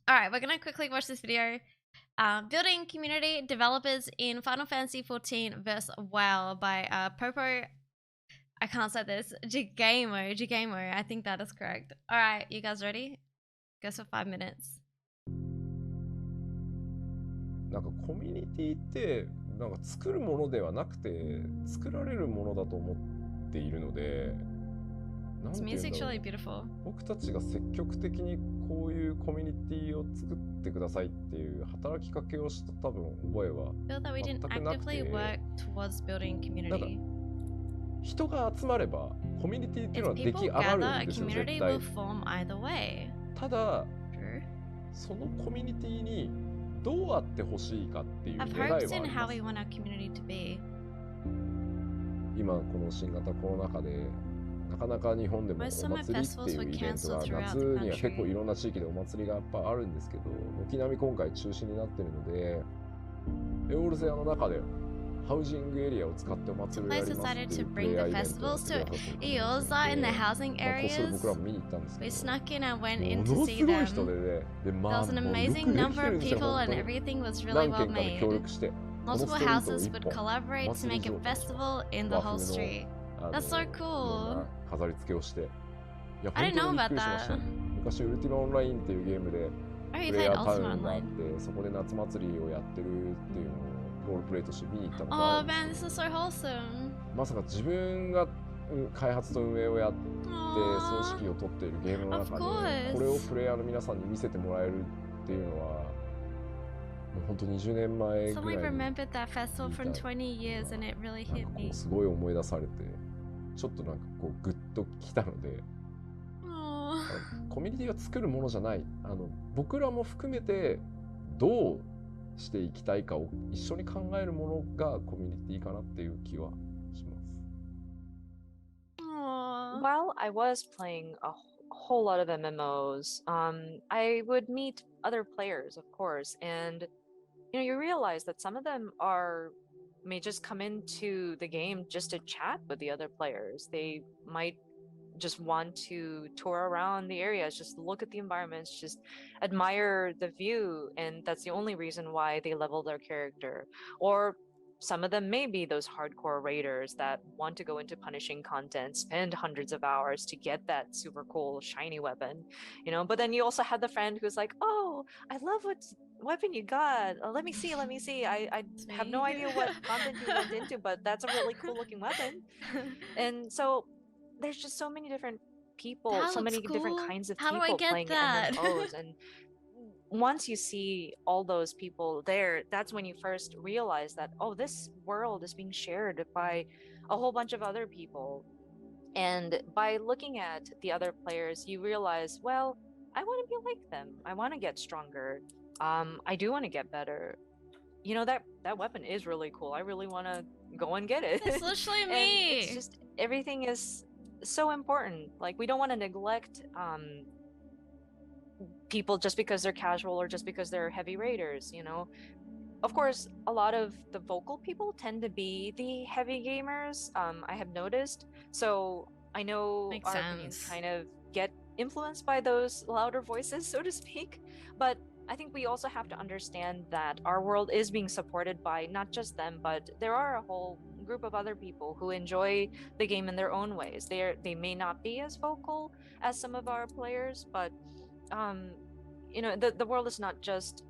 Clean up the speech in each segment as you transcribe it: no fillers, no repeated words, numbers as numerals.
Alright, we're gonna quickly watch this video. Building community developers in Final Fantasy XIV vs. WoW by Popo, I can't say this, Jagaimo, I think that is correct. Alright, you guys ready? Goes for 5 minutes. なんかコミュニティってなんか作るものではなくて作られるものだと思っているので、なんていうんだろう、僕たちが積極的にこういうコミュニティを作ってくださいっていう働きかけをした多分覚えは全くなくて、なんか人が集まればコミュニティっていうのは出来上がるんですよ、絶対。ただそのコミュニティにどうあってほしいかっていう願いはあります。今この新型コロナ禍でなかなか日本でもお祭りっていうイベントが夏には結構いろんな地域でお祭りがやっぱあるんですけど、軒並み今回中止になってるので、エオルセアの中でハウジングエリアを使ってお祭りをやりますっていうプレイヤーイベントをやってくださってる方もいて、こっそり僕らも見に行ったんですけど、ものすごい人でね、でまあもうよくできてるんですよ、本当に。何件かで協力して、Multiple houses would collaborate to make a festival in the whole street. That's so cool. 飾り付けをして、いや本当にびっくりしました。昔ウルティマオンラインっていうゲームでプレイヤータウンがあって、そこで夏祭りをやってるっていうのをロールプレイとして見に行ったのがあるんですけど、まさか自分が開発と運営をやって組織を取っているゲームの中でこれをプレイヤーの皆さんに見せてもらえるっていうのはもう本当20年前ぐらいにすごい思い出されて、ちょっとなんかこうグッときたので、コミュニティを作るものじゃない、僕らも含めてどうしていきたいかを一緒に考えるものがコミュニティかなっていう気はします。While I was playing a whole lot of MMOs, I would meet other players, of course, and you realize that some of them may just come into the game just to chat with the other players. They might just want to tour around the areas, just look at the environments, just admire the view, and that's the only reason why they level their character. Or some of them may be those hardcore raiders that want to go into punishing content, spend hundreds of hours to get that super cool shiny weapon, but then you also have the friend who's like, oh, I love what weapon you got, let me see, I have no idea what content you went into, but that's a really cool looking weapon. And so there's just so many different people, so many different kinds of people playing MMOs, and once you see all those people there, that's when you first realize that, oh, this world is being shared by a whole bunch of other people. And by looking at the other players, you realize, well, I want to be like them. I want to get stronger. I do want to get better. That weapon is really cool. I really want to go and get it. It's literally me. And it's just, everything is so important. Like, we don't want to neglect people just because they're casual or just because they're heavy raiders. Of course, a lot of the vocal people tend to be the heavy gamers, I have noticed. So I know our opinions kind of get influenced by those louder voices, so to speak. But I think we also have to understand that our world is being supported by not just them, but there are a whole group of other people who enjoy the game in their own ways. They may not be as vocal as some of our players, but the world is not just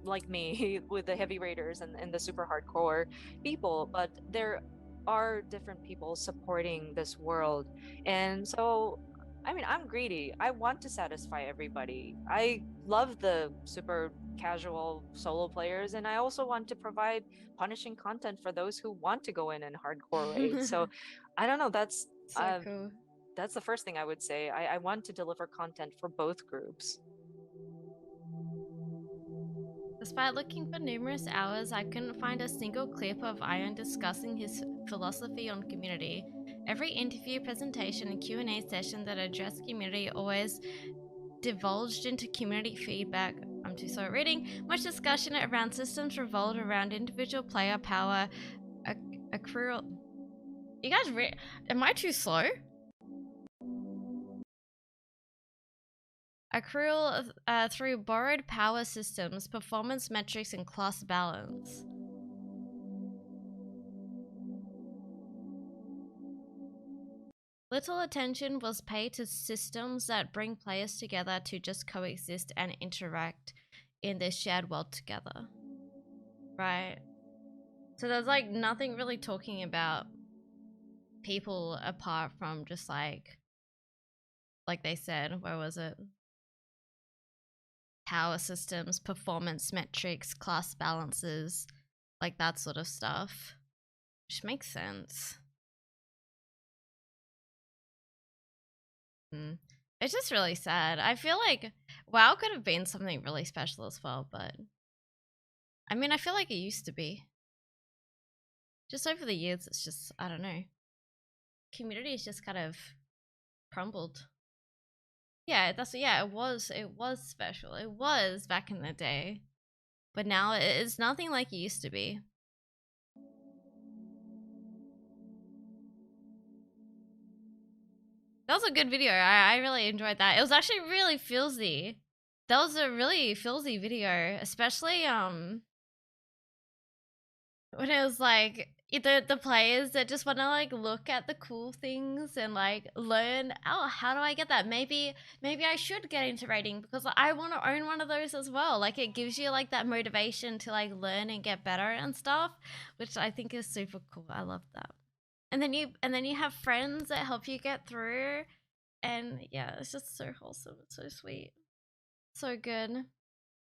like me with the heavy raiders and the super hardcore people, but there are different people supporting this world. And so I'm greedy. I want to satisfy everybody. I love the super casual solo players, and I also want to provide punishing content for those who want to go in and hardcore raid. So I don't know, that's cool. That's the first thing I would say. I want to deliver content for both groups. Despite looking for numerous hours, I couldn't find a single clip of Iron discussing his philosophy on community. Every interview, presentation, and Q&A session that addressed community always divulged into community feedback. I'm too slow at reading. Much discussion around systems revolved around individual player power, accrual. You guys am I too slow? Accrual through borrowed power systems, performance metrics, and class balance. Little attention was paid to systems that bring players together to just coexist and interact in this shared world together. Right. So there's like nothing really talking about people apart from just like they said, where was it? Power systems, performance metrics, class balances, like that sort of stuff. Which makes sense. It's just really sad. I feel like WoW could have been something really special as well, but I mean, I feel like it used to be. Just over the years, it's just, I don't know. Community has just kind of crumbled. Yeah, it was special. It was back in the day. But now it's nothing like it used to be. That was a good video. I really enjoyed that. It was actually really feelsy. That was a really feelsy video, especially when it was like the players that just want to like look at the cool things and like learn, oh, how do I get that? Maybe I should get into raiding because I want to own one of those as well. Like it gives you like that motivation to like learn and get better and stuff, which I think is super cool. I love that. And then you have friends that help you get through, and yeah, it's just so wholesome. It's so sweet, so good.